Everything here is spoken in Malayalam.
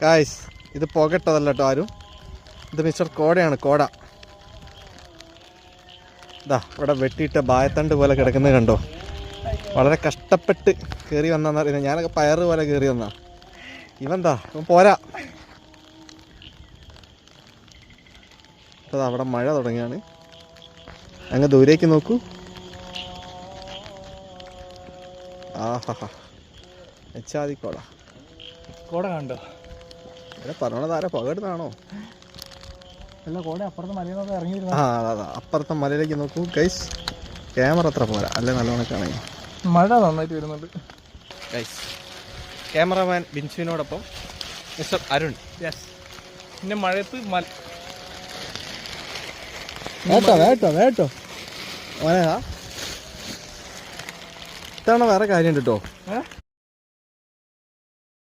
ഗായ്സ് ഇത് പുകട്ടതല്ല കേട്ടോ ആരും. ഇത് മിസ്റ്റർ കോടയാണ്, കോട. ഇതാ ഇവിടെ വെട്ടിയിട്ട ബായത്തണ്ട് പോലെ കിടക്കുന്നത് കണ്ടോ. വളരെ കഷ്ടപ്പെട്ട് കയറി വന്നാന്ന് അറിയുന്നത്. ഞാനൊക്കെ പയറ് പോലെ കയറി വന്നാ. ഇവൻ പോരാ. അപ്പോൾ അവിടെ മഴ തുടങ്ങിയാണ്. അങ്ങ് ദൂരേക്ക് നോക്കൂ. ആഹാ എച്ചാതി കോട. കോട കണ്ടോ? ഇവിടെ പറഞ്ഞത് ആരാ, പകടുന്നാണോ? അല്ല, കോട അപ്പുറത്തെ മലയിൽ ഇറങ്ങി. അതാ അപ്പുറത്തെ മലയിലേക്ക് നോക്കൂ ഗൈസ്. ക്യാമറ അത്ര പോരാ, അല്ലേ നല്ലോണം കാണാൻ. മഴ നന്നായിട്ട് വരുന്നുണ്ട് ഗൈസ്. ക്യാമറമാൻ ബിൻസുവിനോടൊപ്പം മിസ്റ്റർ അരുൺ. യെസ്. പിന്നെ മഴയത്ത് വേട്ടോ മോനെ. ഇത്തവണ വേറെ കാര്യം ഉണ്ട് കേട്ടോ.